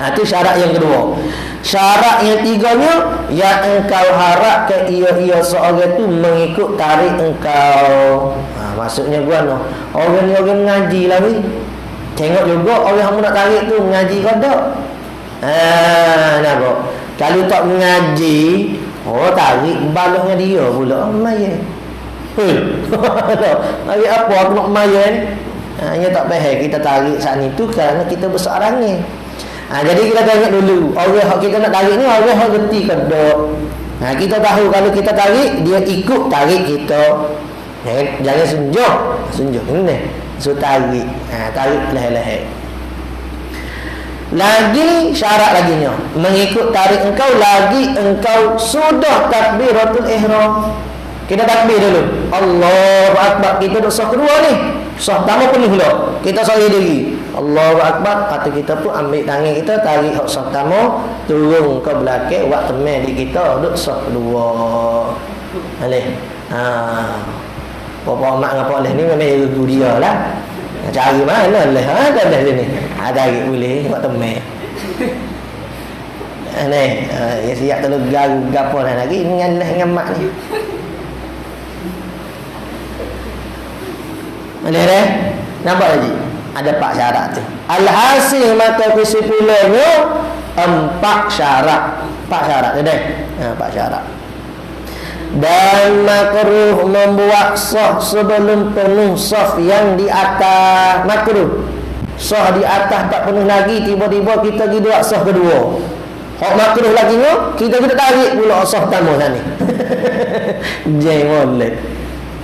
Itu syarat yang kedua. Syarat yang tiganya yang engkau harapkan ia seorang tu mengikut tarik engkau. Maksudnya gua no, orang ni orang mengaji lah ni. Tengok juga orang yang nak tarik tu mengaji ke tak. Nampak. Kalau tak mengaji, tarik balok dengan dia pula. Mayan. Tarik apa aku nak mayan? Dia tak faham kita tarik saat ni tu kerana kita bersarangnya. Jadi kita tengok dulu orang yang kita nak tarik ni orang yang reti ke tak. Kita tahu kalau kita tarik dia ikut tarik kita. Jangan sunjuk ni. So tarik. Tarik leher-leher. Lagi syarat laginya mengikut tarik engkau lagi engkau sudah takbiratul ihram. Kita takbir dulu. Allahu akbar. Kita duduk sah kedua ni. Sah pertama penuh dah. Kita sorry diri. Allahu akbar. Kata kita pun ambil tangan kita tarik hak sah pertama, turun ke belakang buat teman di kita duduk sah kedua. Boleh. Bapa mak ngapa oleh ni memang guru dia lah. Cari mana leh? Ada sini. Ada lagi boleh buat teman. Ya siap terlegar gapo dah lagi dengan mak ni. Boleh nampak lagi? Ada 4 syarat tu. Alhasil maka kesimpulannya 4 syarat. 4 syarat dia. 4 syarat. Dan makruh membuat sah sebelum penuh saf yang di atas. Makruh sah di atas tak penuh lagi, tiba-tiba kita pergi buat sah kedua. Hak makruh lagi ni kita tarik pula sah pertama sana. Jangan boleh.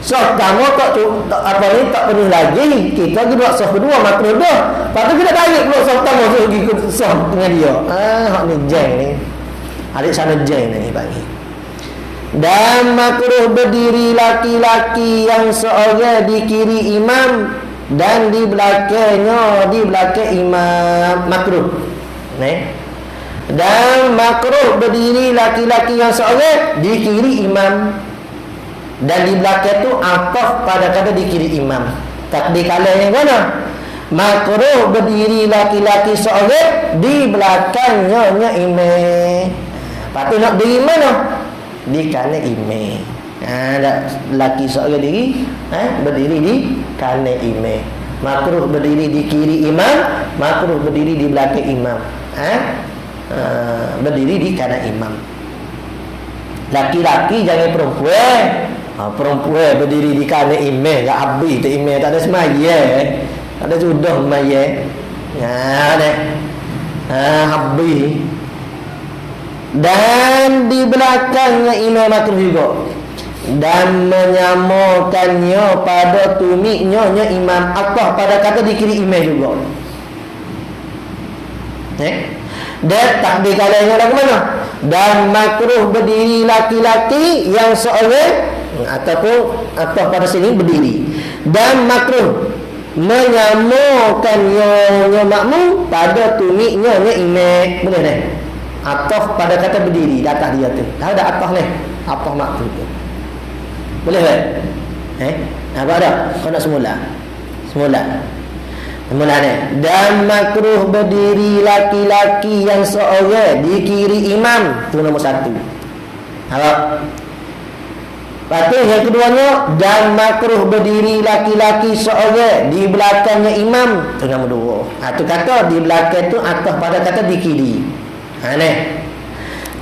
Sah pertama tak penuh lagi, kita pergi buat sah kedua, makruh dah. Lepas tu kita tarik pula sah pertama tu pergi ke sah dengan dia. Hak ni jeng ni. Adik sana jeng ni panggil. Dan makruh berdiri laki-laki yang seorang di kiri imam dan di belakang imam, makruh. Dan makruh berdiri laki-laki yang seorang di kiri imam dan di belakang tu ataf pada kata di kiri imam. Tak dikala yang mana? Makruh berdiri laki-laki seorang di belakangnya imam. Lepas tu nak berdiri mana? Di kanan imam. Laki seorang diri berdiri di kanan imam. Makruh berdiri di kiri imam, makruh berdiri di belakang imam. Berdiri di kanan imam. Laki-laki jangan perempuan. Perempuan berdiri di kanan imam, tak habis tu imam, tak ada semaya. Tak ada sudah semaya. Habis. Dan di belakangnya imam makruh juga. Dan menyamakannya pada tumiknya imam, atau pada kata di kiri imam juga. Dan tak dikalanya lagu mana? Dan makruh berdiri laki-laki yang seorang ataupun atau pada sini berdiri. Dan makruh menyamakannya makmum pada tumiknya imam. Boleh dah? Ataf pada kata berdiri di atas dia tu. Dah ada ataf ni. Ataf makruh tu. Boleh tak? Apa ada? Kau nak semula ni. Dan makruh berdiri laki-laki yang seorang di kiri imam. Itu nombor 1. Apa? Lepas tu yang keduanya, dan makruh berdiri laki-laki seorang di belakangnya imam. Itu nombor 2. Itu kata di belakang tu ataf pada kata di kiri.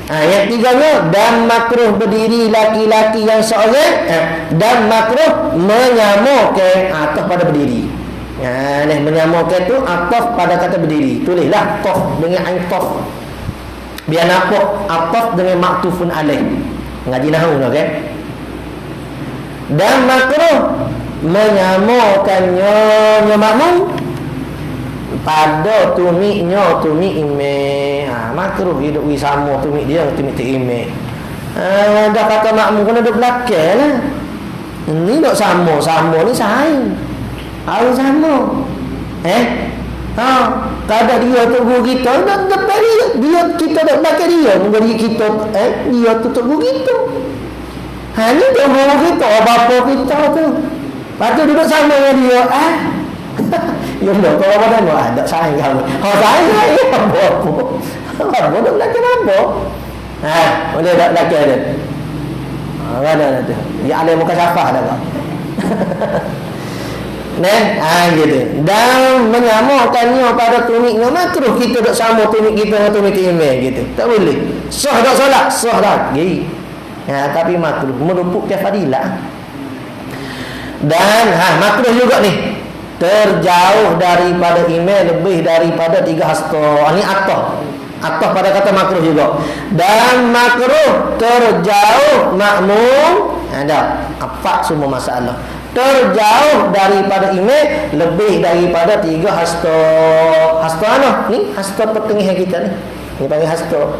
Yang tiganya, dan makruh berdiri laki-laki yang seorang dan makruh menyamakan ataf pada berdiri. Menyamakan tu ataf pada kata berdiri. Tulislah tof dengan ain tof, biar nampak ataf dengan maktufun alaih. Ngaji nahwu tu, okey. Dan makruh menyamakannya makmum pada tumik imam. Makruh hidup sama tumik dia tumik imam. Dah kata makmum kena duduk belakang lah. Ni duk sama ni saing. Harus sama. Kadang dia tunggu kita, depan dia kita duduk belakang dia, menjadi kita dia tunggu kita. Ni tunggu kita, bapa kita tu. Lepas tu duduk sama dengan dia. Ya Allah, kalau apa dah ada saing kamu. Saing apa duduk belakang apa? Boleh tak belakang dia? Mana tu? Ya ada muka syafah dah kau. Gitu. Dan menyamakannya pada tumiknya makruh kita duduk sama tumik kita dengan tumik imam gitu. Tak boleh. Sah tak solat? Sah lagi. Tapi makruh merupakan fadilah. Dan makruh juga ni, terjauh daripada imam lebih daripada 3 hasta. Ini atah pada kata makruh juga. Dan makruh terjauh makmum. Ada 4 semua masalah. Terjauh daripada imam lebih daripada 3 hasta. Hasta mana? Ni hasta pertengahan kita ni. Ni panggil hasta.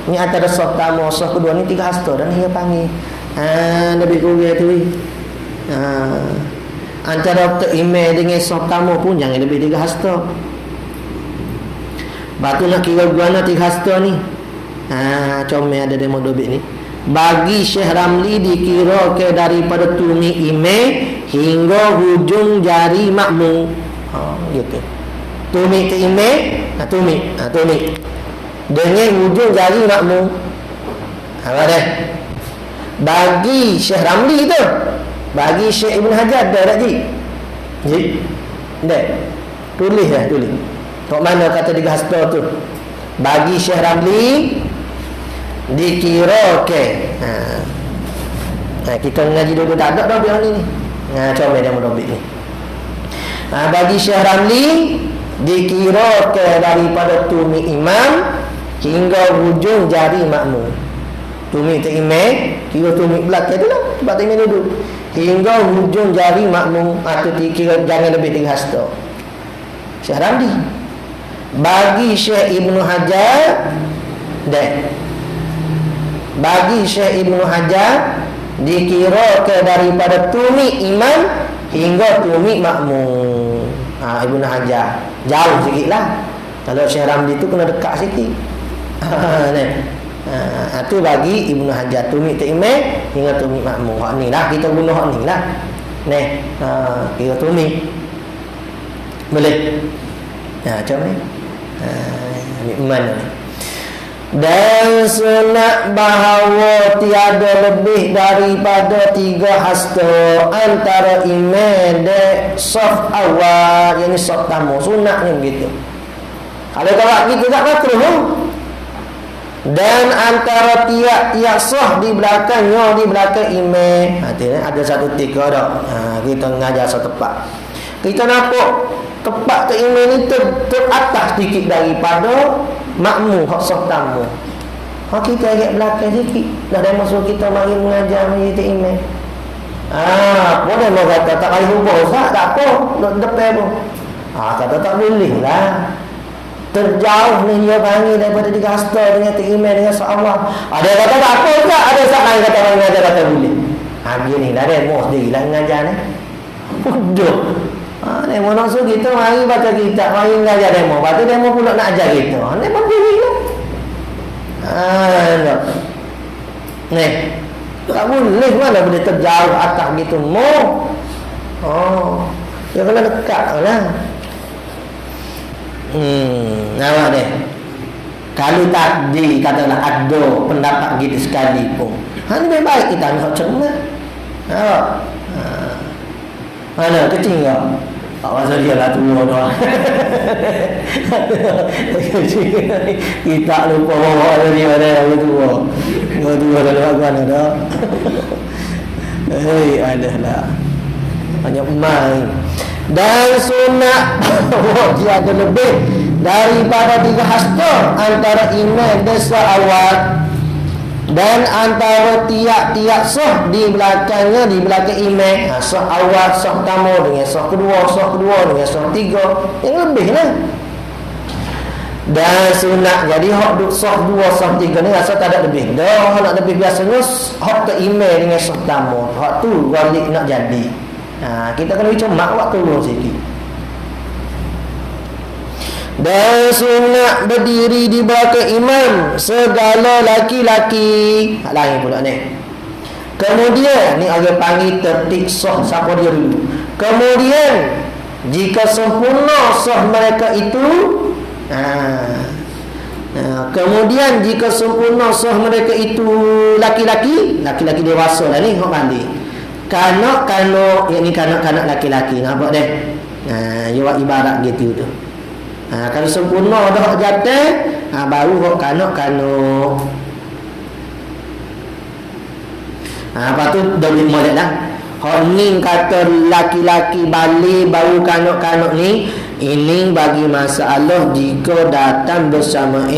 Ni antara sah pertama, sah kedua ni 3 hasta dan dia panggil. Lebih kurang tu. Antara imam dengan sah pertama pun jangan lebih 3 hasta. Batu nak kira guna 3 hasta ni. Comel ada demo dobit ni. Bagi Syekh Ramli dikira ke daripada tumik imam hingga hujung jari makmum. Gitu. Tumik ke imam, tumik. Dengan hujung jari makmum. Apa dah? Bagi Syekh Ramli tu, bagi Syekh Ibn Hajar dah tak ji? Dah. Tulis. Tok mana kata 3 hasta tu? Bagi Syekh Ramli dikira kita ngaji dulu tak ada dobit ni. Coba dia dobit ni. Bagi Syekh Ramli dikira daripada tumi imam hingga hujung jari makmum. Tumi tak imam, kira tumi belakang tu lah, tempat imam duduk. Hingga hujung jari makmum atau dikira jangan lebih 3 hasta. Syekh Ramli. Bagi Syekh Ibnu Hajar bagi Syekh Ibnu Hajar dikira daripada tumi imam hingga tumi makmum. Ibnu Hajar jauh sikit lah. Kalau Syekh Ramli tu kena dekat sikit. Itu bagi Ibnu Hajar tumi tak imam hingga tumi makmum. Hak ni lah kita guna hak ni lah. Kira tumi. Boleh. Macam ni. Mana ni? Dan sunat bahawa tiada lebih daripada 3 hasta antara imam dan saf awal, yang ni saf tamu. Sunatnya begitu. Kalau tak gitu tak makruh. Dan antara tiap-tiap saf di belakangnya, di belakang imam. Ada satu 3 dah. Kita mengajar satu tepat. Kita nampak tepat ke imam ni teratas sedikit daripada makmum hak saf tamu. Kita agak belakang sikit. Dah dah masuk kita mari mengajar majlis imam. Boleh mau kata tak payah ubah Ustaz, tak apa, depan pun. Kata tak boleh lah. Terjauh ni dia panggil daripada 3 hasta dengan imam dengan seawal. Ada kata tak apa Ustaz, ada sahaja kata mengajar kata boleh. Gini lah demo sendirilah mengajar ni. Bodoh. Demo nak suruh kita mari baca kitab, mari mengajar demo. Lepas tu demo pula nak ajar kita. Demo diri lah. Tak boleh mana boleh terjauh atas gitu. Dia kena dekat lah. Nampak deh. Kalau tadi katalah ada pendapat gitu sekali pun. Ini lebih baik kita nak cermat. Mana kecil tak? Tak pasal dia lah tua dah. Kita lupa bawa dia ada tua. Tua dalam aguan dah. Adalah banyak main. Dan sunat dia ada lebih daripada 3 hasta antara imam dan sahawat, dan antara tiap-tiap sah di belakangnya, di belakang imam, sah awal, sah tamu dengan sah kedua dengan sah 3, yang lebih lah. Dan sunat jadi hak duk sah 2 sah 3 ni rasa tak ada lebih dah. Nak lebih biasanya hak ke imam dengan sah tamu, hak tu walik nak jadi. Kita kena cemak waktu dulu sikit. Dan sunat berdiri di belakang imam segala laki-laki. Lain pula ni. Kemudian ni orang panggil tertib sah, siapa dia dulu. Kemudian jika sempurna sah mereka itu, kemudian jika sempurna sah mereka itu laki-laki dewasa lah ni hok mandi. Kanak-kanak, yang ni kanak-kanak laki-laki, nampak deh. Ibarat gitu tu. Kalau sempurna dah hak jatuh, baru hak kanak-kanak. Lepas tu dah boleh molek dah. Hak ni kata laki-laki balik baru kanak-kanak ni, ini bagi masalah jika datang bersama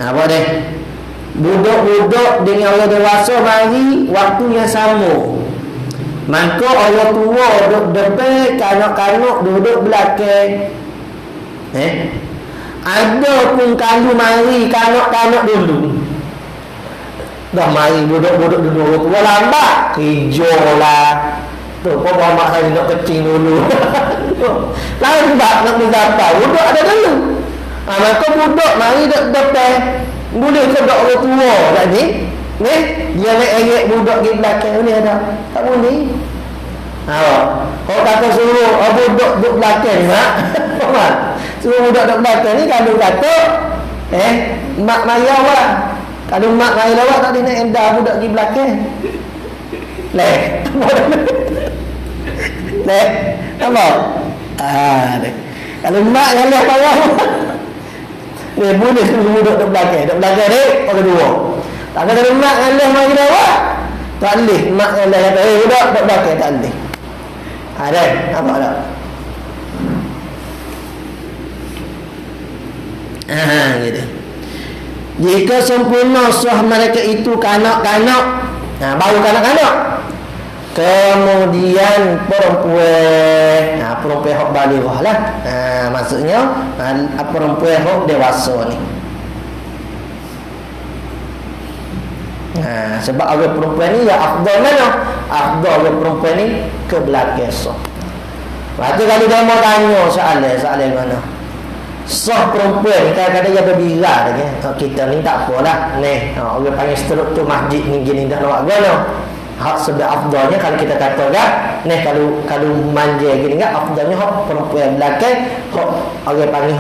apa deh? Budak-budak dengan orang dewasa mari waktu yang sama. Maka orang tua duduk depan, kanak-kanak duduk belakang. Ada pun kalau mari kanak-kanak dulu. Dah mari budak-budak dulu, orang tua lambat. Hijau lah. Tu bawa mak saya nak kecil dulu. Lambat nak berapa. Budak ada dulu. Maka budak mari duduk depan. Boleh ke budak orang tua tak ni? Dia nak engek budak di belakang ni ada. Tak boleh. Kau kata suruh budak duduk belakang mak. Suruh budak duduk belakang ni kalau kata mak mari awak. Kalau mak mari awak tak dia nak endah budak di belakang. Apa? Kalau mak yang lihat bawah. boleh duduk di belakang. Di belakang ni orang dua. Tak kena mak Allah mari dah. Tak boleh mak Allah kata duduk di belakang tak boleh. Ada apa tak? Gitu. Jika sempurna sah mereka itu kanak-kanak, baru kanak-kanak. Kemudian perempuan, perempuan hok balighah lah. Maksudnya perempuan hok dewasa ni. Sebab orang perempuan ni ya afdal mana? Afdal orang perempuan ni ke belakang sah. Lepas tu kalau dia mau tanya soalan mana? Sah perempuan kadang-kadang dia berbira lagi. Kita ni tak apalah. Ni, orang panggil struktur masjid ni gini tak nak guna. Hak sebab afdalnya kalau kita katakan, ni kalau manja gini kan afdalnya hak perempuan belakang, hak orang panggil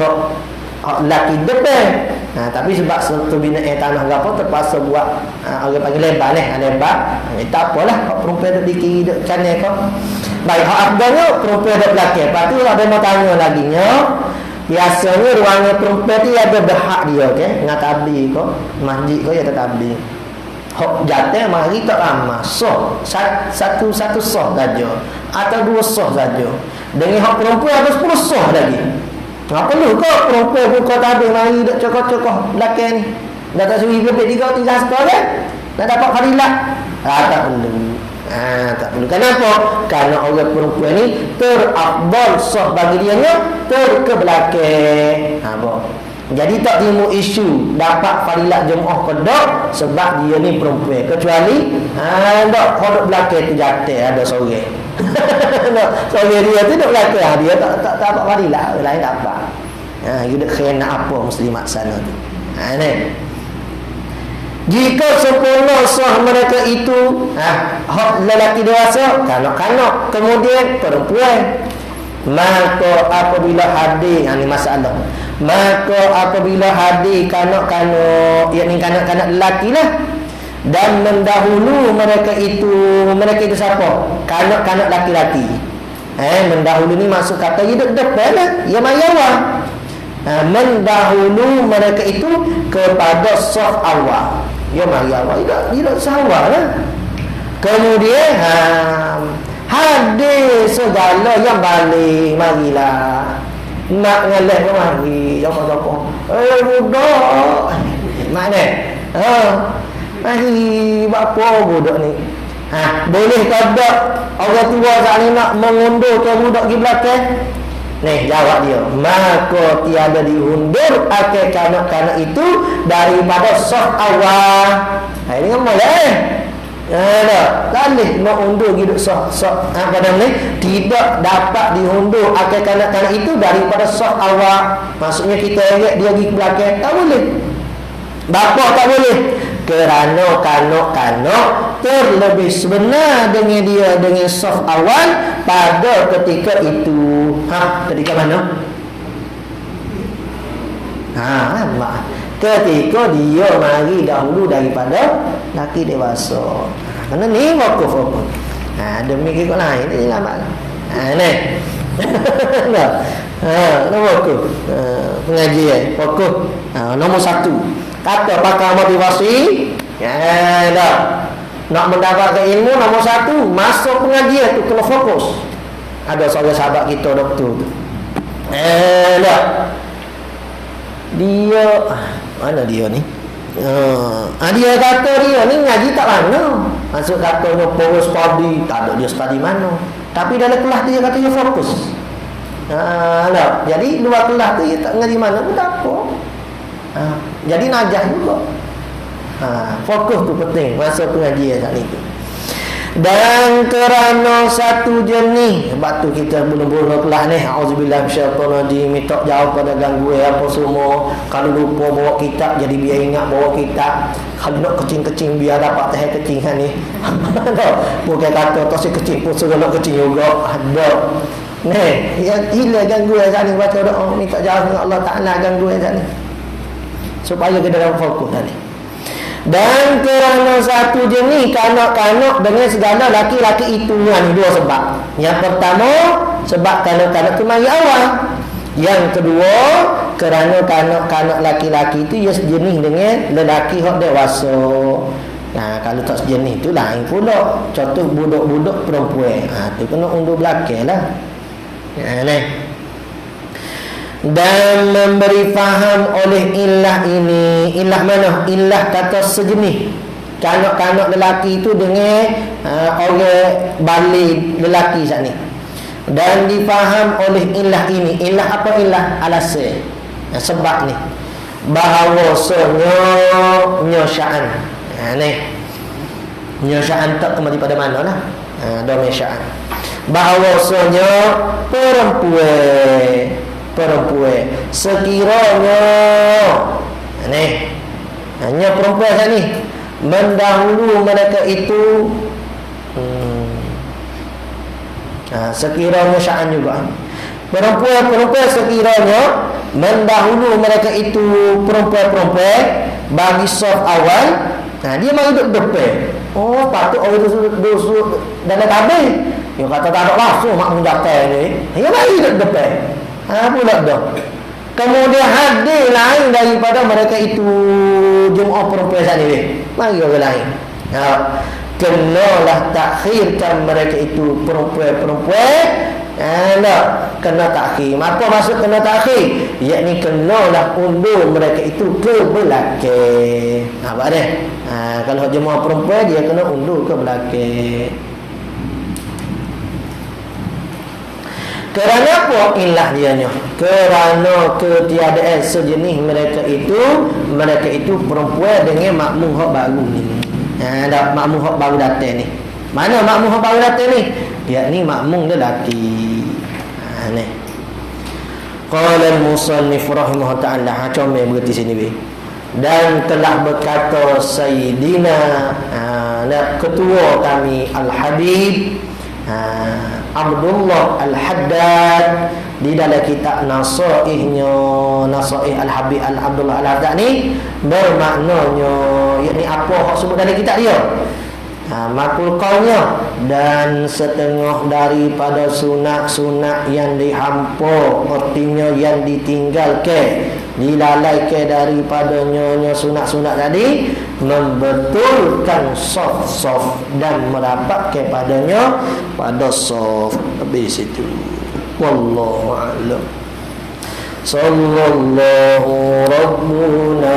hak lelaki depan. Tapi sebab struktur binaan tanah gapo terpaksa buat orang panggil lebar ni, lebar. Tak apalah hak perempuan duduk di kiri duduk kanan kau. Baik, hak afdalnya perempuan duduk belakang. Lepas tu ada mau tanya lagi nya. Biasanya ruangan perempuan tu ada berhak dia, okey, dengan tabli kau, masjid kau ada tabli. Hok jatuh mari tak ramah, soh satu soh saja atau dua soh saja. Dengan hak perempuan ada 10 soh lagi. Tak perlu kau perempuan buka tabli mari dak cokoh-cokoh belakang ni. Dah tak suri lebih 3 setengah kan? Dah dapat fadilah. Tak perlu. Tak perlu. Kenapa? Kerana orang perempuan ni terafdal sah bagi dia ke belakang. Jadi tak timbul isu dapat fadilat jemaah ke tak sebab dia ni perempuan. Kecuali tak hodok belakang tu jatuh ada seorang. Seorang dia tu duduk belakang dia tak dapat fadilat, orang lain dapat. Dia kena apa muslimat sana tu. Ni. Jika sempurna sah mereka itu hak lelaki dewasa, kanak-kanak, kemudian perempuan, maka apabila hadir, ini masalah, maka apabila hadir kanak-kanak, yakni kanak-kanak lelaki lah, dan mendahulu mereka itu siapa? Kanak-kanak laki-laki. Mendahulu ni maksud kata hidup depan lah, ia mayawah. Mendahulu mereka itu kepada saf awal. Ya mari awal tidak sawal lah. Kemudian hadir segala yang balik, marilah. Nak ngalih ke mari, apa-apa. Budak. Mana? Mari buat apa budak ni? Boleh tak orang tua saat ni nak mengundurkan budak di belakang? Nih jawab dia, maka tiada diundur akal kanak-kanak itu daripada saf awal. Ini kan boleh. Tak boleh nak undur hidup saf pada ni tidak dapat diundur akal kanak-kanak itu daripada saf awal. Maksudnya kita ingat dia pergi ke belakang, tak boleh. Bapa tak boleh. Kerana kanak-kanak terlebih sebenar dengan dia dengan saf awal pada ketika itu. Ketika mana? Ketika dia mari dahulu daripada laki dewasa. Kerana ni wakuf. Demi kekok lain ni lambat. Ni. Nah, wakuf. Pengajian wakuf. Nombor 1. Kata pakar motivasi, dah. Nak mendapatkan ilmu nombor 1, masuk pengajian tu kena fokus. Ada seorang sahabat kita doktor tu. Dah. Dia mana dia ni? Dia kata dia ni ngaji tak mana. Maksud katanya power study, tak ada dia study mana. Tapi dalam kelas dia kata dia fokus. Dah. Jadi luar kelas tu dia tak ngaji mana pun tak apa. Jadi najah juga. Fokus tu penting masa pengajian saat itu. Dan kerana satu jenis, sebab tu kita belum kelas ni, auzubillah minasyaitonirrajim, minta jauh pada gangguan apa semua. Kalau lupa bawa kitab, jadi biar ingat bawa kitab. Kalau nak kecing-kecing biar dapat teh kecing ni. Bukan kata tosi kecing pun suruh nak kecing juga. Ada. Ni, yang hilang gangguan saat ni baca doa, minta jauh dengan Allah Taala gangguan saat ni. Supaya kita dalam fokus tadi. Dan kerana satu jenis kanak-kanak dengan segala laki-laki itu, ni dua sebab. Yang pertama, sebab kanak-kanak itu mari awal. Yang kedua, kerana kanak-kanak laki-laki tu ia sejenis dengan lelaki hok dewasa. Nah, kalau tak sejenis tu lain pula. Contoh budak-budak perempuan. Tu kena undur belakang lah. Ni. Dan memberi faham oleh ilah ini. Ilah mana? Ilah kata sejenis. Kanak-kanak lelaki tu dengan orang balik lelaki saat ni. Dan difaham oleh ilah ini. Ilah apa ilah? Alasan. Sebab ni. Bahawasanya nyosya'an. Ni. Nyosya'an tak kembali pada mana lah. Domesya'an. Bahawasanya perempuan sekiranya ni hanya perempuan saat ni mendahulu mereka itu sekiranya sya'an juga perempuan sekiranya mendahulu mereka itu perempuan bagi saf awal, dia mari duduk depan. Patut orang tu duduk dalam kabel. Dia kata tak ada langsung mak menjatai ni. Dia mari duduk depan. Pula dah. Kemudian hadir lain daripada mereka itu jemaah perempuan saat ni. Mari orang lain. Kenalah takhirkan mereka itu perempuan. Kena takhir. Apa maksud kena takhir? Yakni kenalah undur mereka itu ke belakang. Nampak dah? Kalau jemaah perempuan dia kena undur ke belakang. Kerana apa ilah dianya? Kerana ketiadaan sejenis mereka itu perempuan dengan makmum hak baru ni. Makmum hak baru datang ni. Mana makmum hak baru datang ni? Yakni makmum lelaki. Ni. Qala al-musannif rahimahullah ta'ala, comel berarti sini be. Dan telah berkata Sayyidina ketua kami Al-Habib Abdullah Al-Haddad di dalam kitab Nasaihnya, Nasaih Al-Habib Al-Abdullah Al-Haddad ni bermaknanya yakni apa hak sebut dalam kitab dia. Makul qaulnya dan setengah daripada sunat-sunat yang dihampa, artinya yang ditinggalkan, dilalaikan daripadanya sunat-sunat tadi, membetulkan saf-saf dan merapat kepadanya pada saf. Habis itu. Wallahu a'lam. Sallallahu rabbuna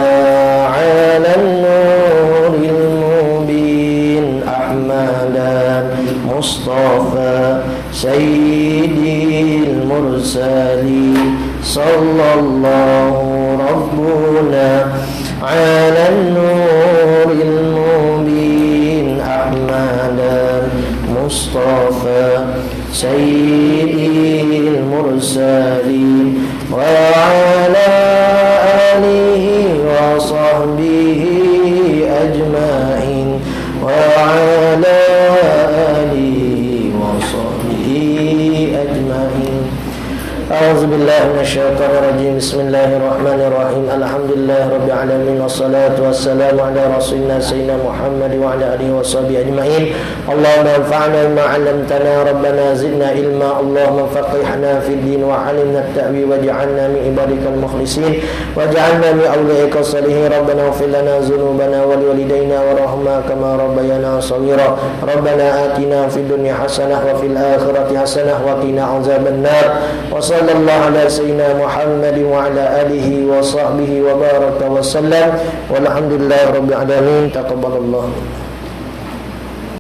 'alan nuril mubin ahmadan mustafa sayyidil mursalin sallallahu rabbuna 'alan nuril mubin ahmadan mustafa sayyidil mursalin wa ala alihi wa sahbihi ajma'in wa ala alihi wa sahbihi ajma'in. A'udzu billahi minasyaitonir rajim. Bismillahirrahmanirrahim. Alhamdulillahirabbil alamin wassalatu wassalamu ala rasulina sayyidina Muhammad wa ala alihi washabihi ajmain. Allahumma anfa'na bima 'allamtana rabbana zidna ilma. Allahumma faqihna fid din wa 'allimna at-ta'wil waj'alna min ibadikal mukhlisin waj'alna min awliyaikal salihin. Rabbana ighfir lana dhunubana wa liwalidayna warhamna kama rabbayana shaghira. Rabbana atina fid dunya hasanah wa fil akhirati hasanah wa qina adzabannar. Sallallahu ala sayyidina Muhammad wa ala alihi wa sahbihi wa baraka wa sallam walhamdulillahi rabbil alamin. Taqabbalallah.